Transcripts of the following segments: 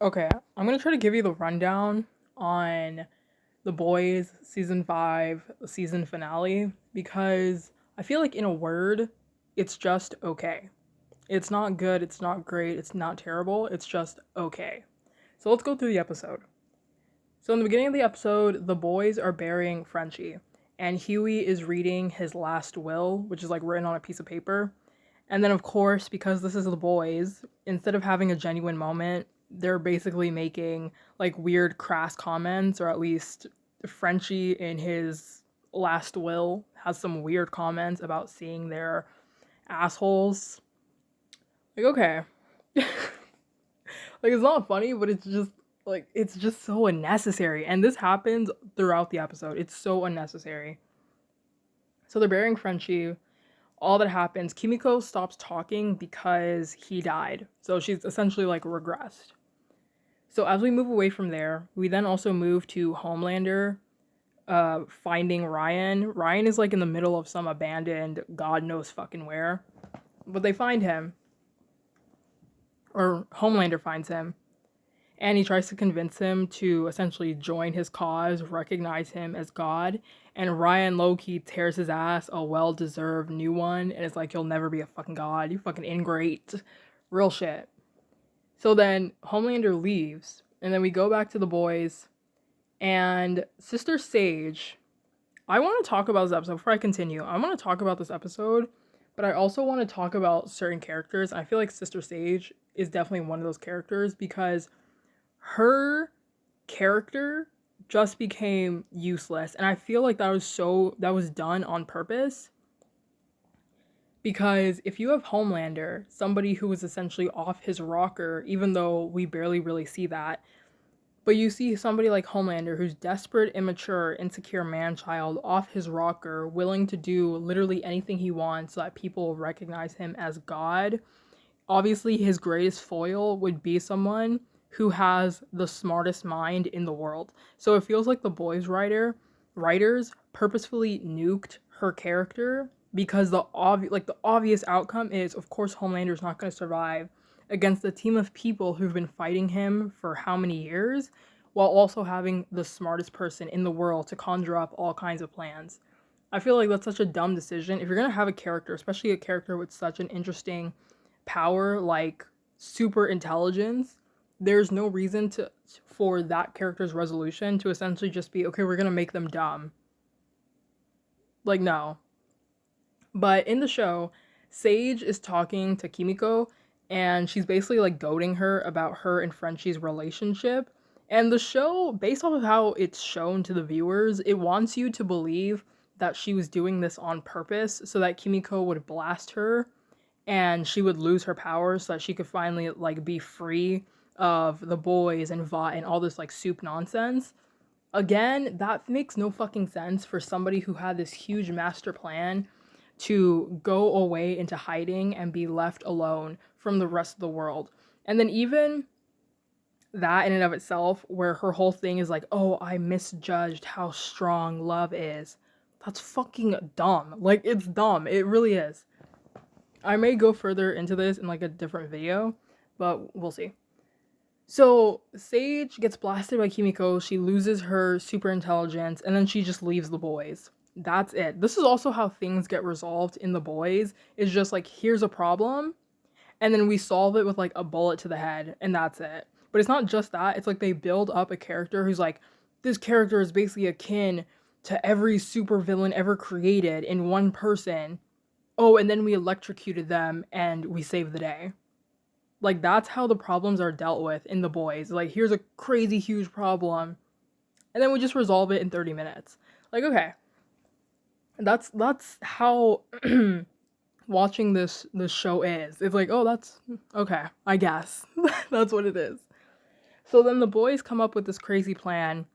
Okay, I'm gonna try to give you the rundown on The Boys season 5 season finale because I feel like in a word, it's just okay. It's not good, it's not great, it's not terrible, it's just okay. So let's go through the episode. So in the beginning of the episode, the boys are burying Frenchie, and Huey is reading his last will, which is like written on a piece of paper. And then, of course, because this is the boys, instead of having a genuine moment, they're basically making like weird, crass comments, or at least Frenchie in his last will has some weird comments about seeing their assholes. Like, okay. Like, it's not funny, but it's just so unnecessary. And this happens throughout the episode. It's so unnecessary. So they're burying Frenchie. All that happens, Kimiko stops talking because he died. So she's essentially like regressed. So as we move away from there, we then also move to Homelander finding Ryan. Ryan is like in the middle of some abandoned God knows fucking where. But they find him, or Homelander finds him, and he tries to convince him to essentially join his cause, recognize him as God. And Ryan low-key tears his ass, a well-deserved new one, and it's like, you'll never be a fucking god, you fucking ingrate. Real shit. So then Homelander leaves, and then we go back to the boys, and Sister Sage. I want to talk about this episode before I continue. I want to talk about this episode, but I also want to talk about certain characters. I feel like Sister Sage is definitely one of those characters because her character just became useless, and I feel like that was done on purpose, because if you have Homelander, somebody who is essentially off his rocker, even though we barely really see that, but you see somebody like Homelander who's desperate, immature, insecure man-child off his rocker, willing to do literally anything he wants so that people will recognize him as God. Obviously his greatest foil would be someone who has the smartest mind in the world. So it feels like the boys writers purposefully nuked her character because the obvious outcome is, of course, Homelander's not going to survive against a team of people who've been fighting him for how many years, while also having the smartest person in the world to conjure up all kinds of plans. I feel like that's such a dumb decision. If you're gonna have a character, especially a character with such an interesting power like super intelligence, there's no reason to for that character's resolution to essentially just be, okay, we're gonna make them dumb. Like, no. But in the show, Sage is talking to Kimiko, and she's basically like goading her about her and Frenchie's relationship. And the show, based off of how it's shown to the viewers, it wants you to believe that she was doing this on purpose so that Kimiko would blast her and she would lose her powers so that she could finally like be free of the boys and Vought and all this like soup nonsense. Again, that makes no fucking sense for somebody who had this huge master plan to go away into hiding and be left alone from the rest of the world. And then even that in and of itself, where her whole thing is like, oh, I misjudged how strong love is. That's fucking dumb. Like, it's dumb. It really is. I may go further into this in like a different video, but we'll see. So Sage gets blasted by Kimiko, she loses her super intelligence, and then she just leaves the boys. That's it. This is also how things get resolved in the boys. It's just like, here's a problem, and then we solve it with like a bullet to the head, and that's it. But it's not just that, it's like they build up a character who's like, this character is basically akin to every supervillain ever created in one person. Oh, and then we electrocuted them and we saved the day. Like, that's how the problems are dealt with in the boys. Like, here's a crazy huge problem, and then we just resolve it in 30 minutes. Like, okay. That's how watching this show is. It's like, oh, that's okay, I guess. That's what it is. So then the boys come up with this crazy plan.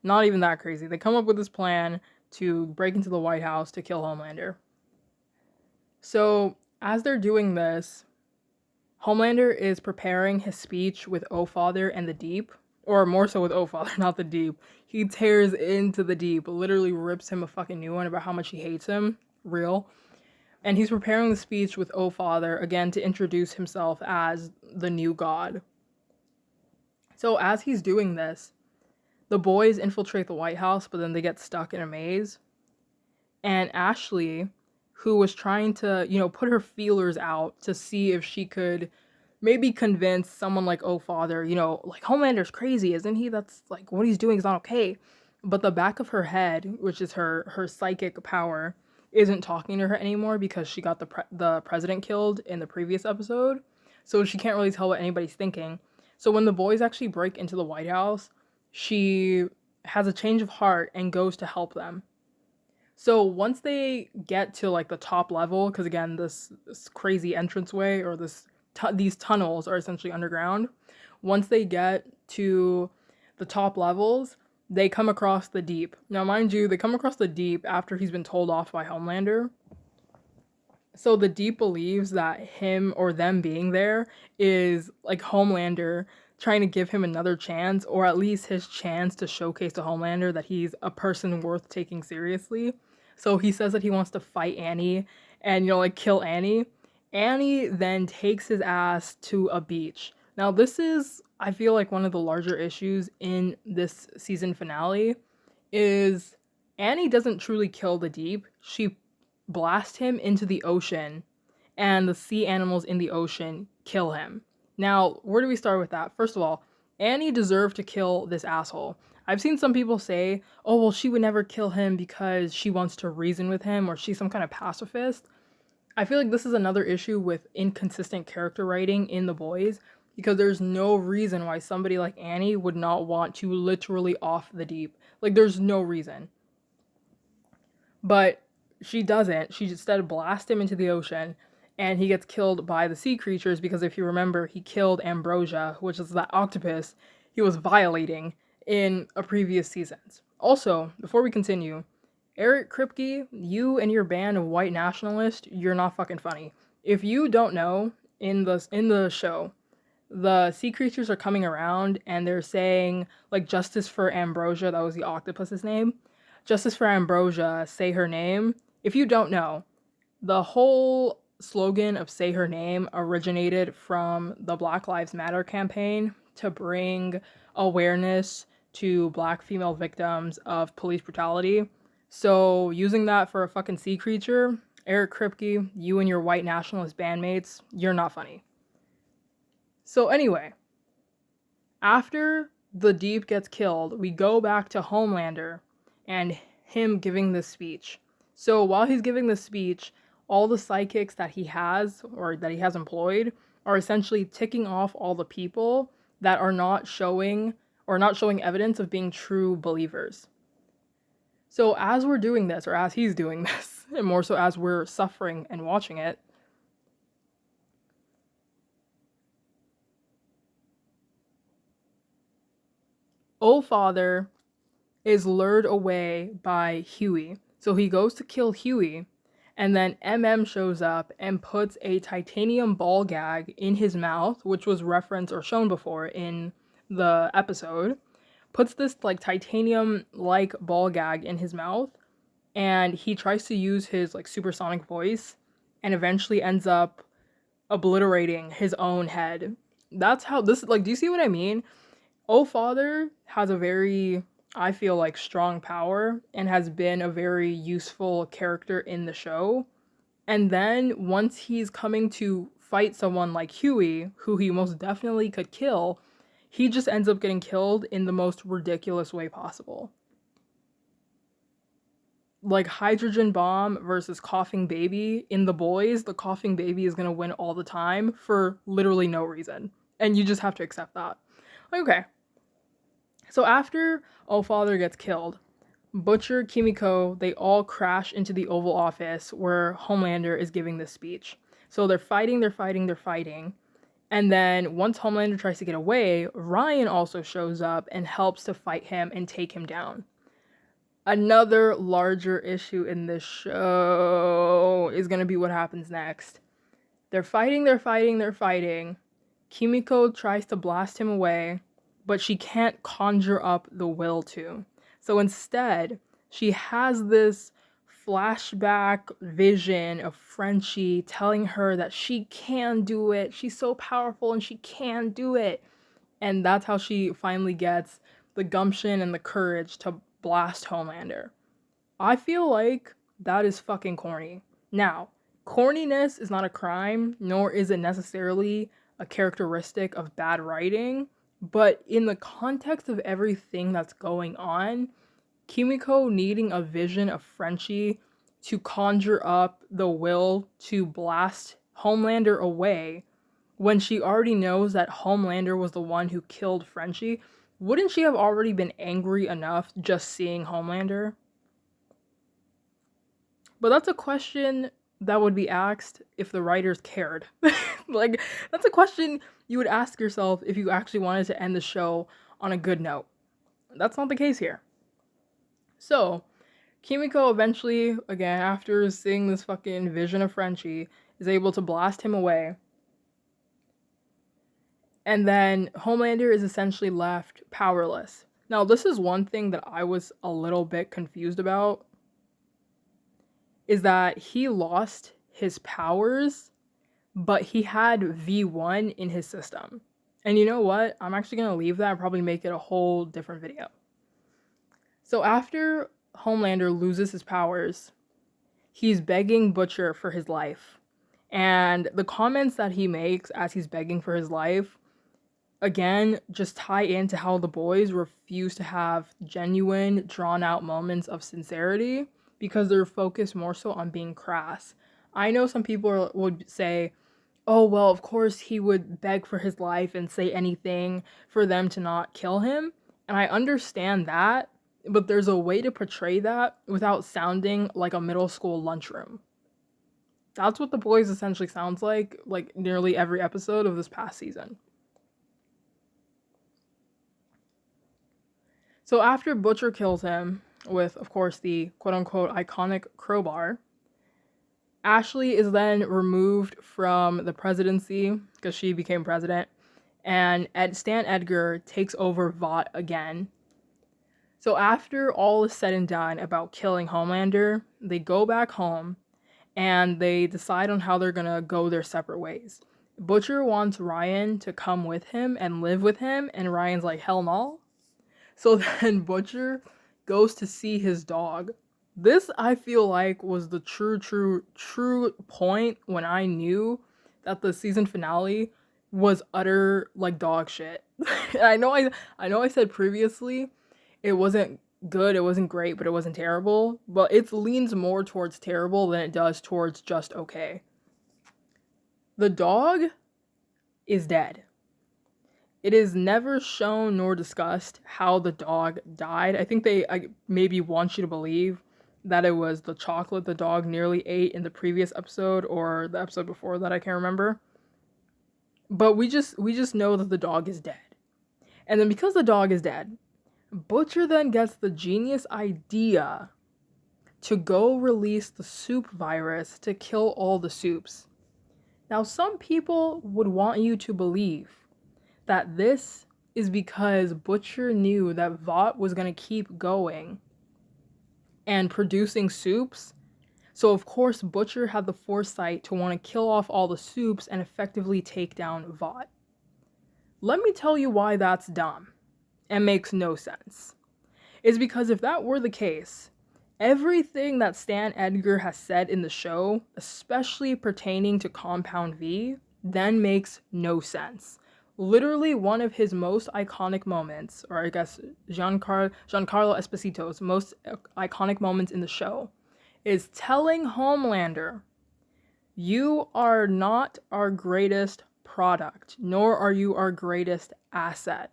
Not even that crazy. They come up with this plan to break into the White House to kill Homelander. So, as they're doing this, Homelander is preparing his speech with O Father and the Deep, or more so with O Father, not the Deep. He tears into the Deep, literally rips him a fucking new one about how much he hates him. Real. And he's preparing the speech with O Father, again, to introduce himself as the new god. So as he's doing this, the boys infiltrate the White House, but then they get stuck in a maze. And Ashley, who was trying to, put her feelers out to see if she could maybe convince someone like, oh, father, like Homelander's crazy, isn't he? That's like what he's doing is not okay. But the back of her head, which is her psychic power, isn't talking to her anymore because she got the president killed in the previous episode. So she can't really tell what anybody's thinking. So when the boys actually break into the White House, she has a change of heart and goes to help them. So once they get to like the top level, because again, this crazy entranceway or these tunnels are essentially underground. Once they get to the top levels, they come across the Deep. Now, mind you, they come across the Deep after he's been told off by Homelander. So the Deep believes that him or them being there is like Homelander trying to give him another chance, or at least his chance to showcase to Homelander that he's a person worth taking seriously. So he says that he wants to fight Annie and, like kill Annie. Annie then takes his ass to a beach. Now, this is, I feel like, one of the larger issues in this season finale is Annie doesn't truly kill the Deep. She blasts him into the ocean, and the sea animals in the ocean kill him. Now, where do we start with that? First of all, Annie deserved to kill this asshole. I've seen some people say, oh, well, she would never kill him because she wants to reason with him or she's some kind of pacifist. I feel like this is another issue with inconsistent character writing in The Boys because there's no reason why somebody like Annie would not want to literally off the Deep. Like, there's no reason. But she doesn't. She instead blasts him into the ocean, and he gets killed by the sea creatures because if you remember, he killed Ambrosia, which is that octopus he was violating in a previous seasons. Also, before we continue, Eric Kripke, you and your band of white nationalists, you're not fucking funny. If you don't know, in the show, the sea creatures are coming around and they're saying like justice for Ambrosia, that was the octopus's name. Justice for Ambrosia, say her name. If you don't know, the whole slogan of Say Her Name originated from the Black Lives Matter campaign to bring awareness to Black female victims of police brutality. So using that for a fucking sea creature, Eric Kripke, you and your white nationalist bandmates, you're not funny. So anyway, after the Deep gets killed, we go back to Homelander and him giving this speech. So while he's giving this speech, all the psychics that he has or that he has employed are essentially ticking off all the people that are not showing evidence of being true believers. So as we're doing this, or as he's doing this, and more so as we're suffering and watching it, old father is lured away by Huey. So he goes to kill Huey, and then MM shows up and puts a titanium ball gag in his mouth, which was referenced or shown before in the episode. Puts this like titanium-like ball gag in his mouth, and he tries to use his like supersonic voice, and eventually ends up obliterating his own head. That's how this, like, do you see what I mean? Oh Father has a very, I feel like, strong power and has been a very useful character in the show. And then once he's coming to fight someone like Huey, who he most definitely could kill, he just ends up getting killed in the most ridiculous way possible. Like hydrogen bomb versus coughing baby in The Boys, the coughing baby is going to win all the time for literally no reason. And you just have to accept that. Okay. So after Oh Father gets killed, Butcher, Kimiko, they all crash into the Oval Office where Homelander is giving this speech. So they're fighting. And then once Homelander tries to get away, Ryan also shows up and helps to fight him and take him down. Another larger issue in this show is going to be what happens next. They're fighting. Kimiko tries to blast him away, but she can't conjure up the will to. So instead, she has this flashback vision of Frenchie telling her that she can do it. She's so powerful and she can do it. And that's how she finally gets the gumption and the courage to blast Homelander. I feel like that is fucking corny. Now, corniness is not a crime, nor is it necessarily a characteristic of bad writing, but in the context of everything that's going on, Kimiko needing a vision of Frenchie to conjure up the will to blast Homelander away when she already knows that Homelander was the one who killed Frenchie, wouldn't she have already been angry enough just seeing Homelander? But that's a question that would be asked if the writers cared. Like, that's a question you would ask yourself if you actually wanted to end the show on a good note. That's not the case here. So, Kimiko eventually, again, after seeing this fucking vision of Frenchie, is able to blast him away. And then Homelander is essentially left powerless. Now, this is one thing that I was a little bit confused about, is that he lost his powers, but he had V1 in his system. And you know what? I'm actually going to leave that and probably make it a whole different video. So after Homelander loses his powers, he's begging Butcher for his life. And the comments that he makes as he's begging for his life, again, just tie into how the boys refuse to have genuine, drawn-out moments of sincerity because they're focused more so on being crass. I know some people would say, oh, well, of course he would beg for his life and say anything for them to not kill him. And I understand that, but there's a way to portray that without sounding like a middle school lunchroom. That's what The Boys essentially sounds like nearly every episode of this past season. So after Butcher kills him with, of course, the quote-unquote iconic crowbar, Ashley is then removed from the presidency because she became president, and Stan Edgar takes over Vought again. So after all is said and done about killing Homelander, they go back home and they decide on how they're gonna go their separate ways. Butcher wants Ryan to come with him and live with him, and Ryan's like, hell no. So then Butcher goes to see his dog. This, I feel like, was the true point when I knew that the season finale was utter, like, dog shit. I know I said previously it wasn't good, it wasn't great, but it wasn't terrible. But it leans more towards terrible than it does towards just okay. The dog is dead. It is never shown nor discussed how the dog died. I think they maybe want you to believe that it was the chocolate the dog nearly ate in the previous episode or the episode before that, I can't remember. But we just know that the dog is dead. And then because the dog is dead, Butcher then gets the genius idea to go release the soup virus to kill all the soups. Now, some people would want you to believe that this is because Butcher knew that Vought was going to keep going and producing soups. So of course Butcher had the foresight to want to kill off all the soups and effectively take down Vought. Let me tell you why that's dumb and makes no sense. It's because if that were the case, everything that Stan Edgar has said in the show, especially pertaining to Compound V, then makes no sense. Literally one of his most iconic moments, or I guess Giancarlo Esposito's most iconic moments in the show, is telling Homelander, you are not our greatest product, nor are you our greatest asset.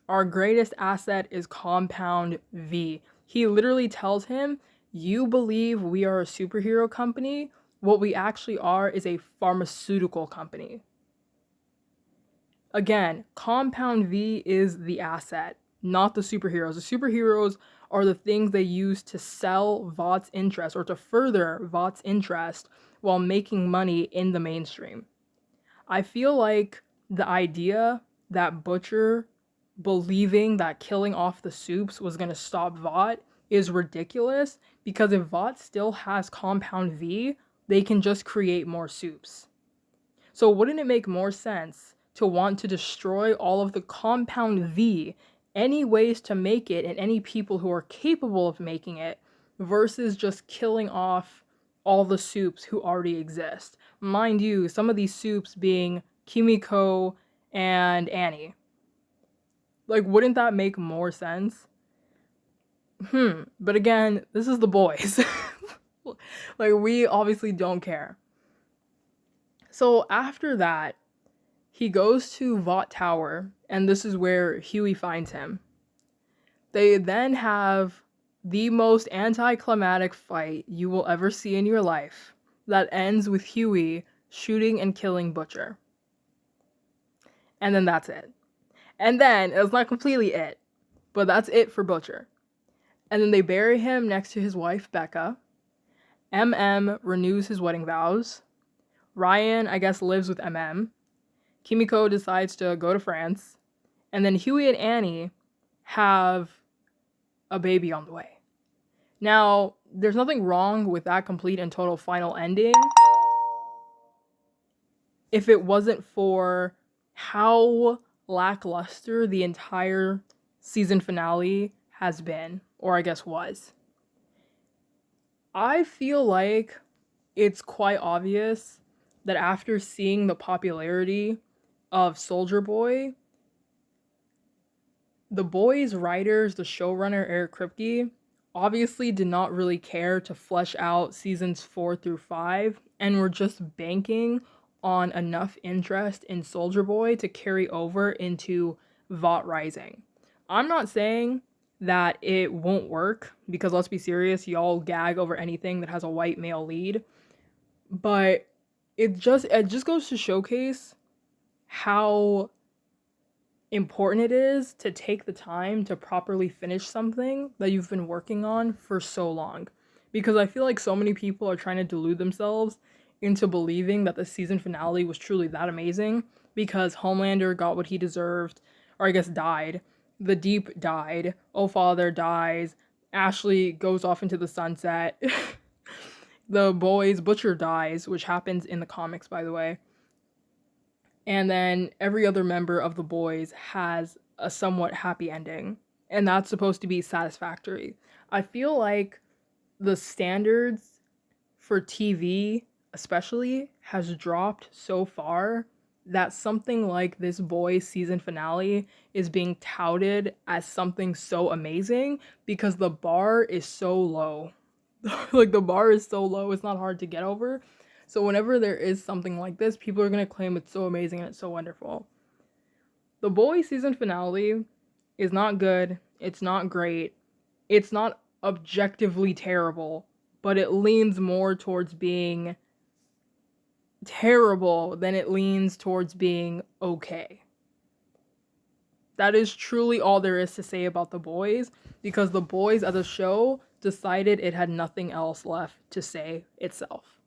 Our greatest asset is Compound V. He literally tells him, you believe we are a superhero company. What we actually are is a pharmaceutical company. Again, Compound V is the asset, not the superheroes. The superheroes are the things they use to sell Vought's interest or to further Vought's interest while making money in the mainstream. I feel like the idea that Butcher believing that killing off the soups was going to stop Vought is ridiculous because if Vought still has Compound V, they can just create more soups. So wouldn't it make more sense to want to destroy all of the compound V, any ways to make it, and any people who are capable of making it, versus just killing off all the soups who already exist. Mind you, some of these soups being Kimiko and Annie. Like, wouldn't that make more sense? But again, this is the boys. Like, we obviously don't care. So after that, he goes to Vought Tower, and this is where Huey finds him. They then have the most anticlimactic fight you will ever see in your life that ends with Huey shooting and killing Butcher. And then that's it. And then, it's not completely it, but that's it for Butcher. And then they bury him next to his wife, Becca. MM renews his wedding vows. Ryan, I guess, lives with MM. Kimiko decides to go to France. And then Huey and Annie have a baby on the way. Now, there's nothing wrong with that complete and total final ending if it wasn't for how lackluster the entire season finale has been, or I guess was. I feel like it's quite obvious that after seeing the popularity of Soldier Boy, the Boys writers, the showrunner Eric Kripke, obviously did not really care to flesh out seasons 4 through 5 and were just banking on enough interest in Soldier Boy to carry over into Vought Rising. I'm not saying that it won't work, because let's be serious, y'all gag over anything that has a white male lead, but it just goes to showcase how important it is to take the time to properly finish something that you've been working on for so long. Because I feel like so many people are trying to delude themselves into believing that the season finale was truly that amazing because Homelander got what he deserved, or I guess died. The Deep died. Oh Father dies. Ashley goes off into the sunset. The Boys, Butcher dies, which happens in the comics, by the way. And then every other member of the Boys has a somewhat happy ending. And that's supposed to be satisfactory. I feel like the standards for TV, especially, has dropped so far that something like this Boys season finale is being touted as something so amazing because the bar is so low. Like, the bar is so low, it's not hard to get over. So whenever there is something like this, people are going to claim it's so amazing and it's so wonderful. The Boys season finale is not good. It's not great. It's not objectively terrible, but it leans more towards being terrible than it leans towards being okay. That is truly all there is to say about The Boys, because The Boys as a show decided it had nothing else left to say itself.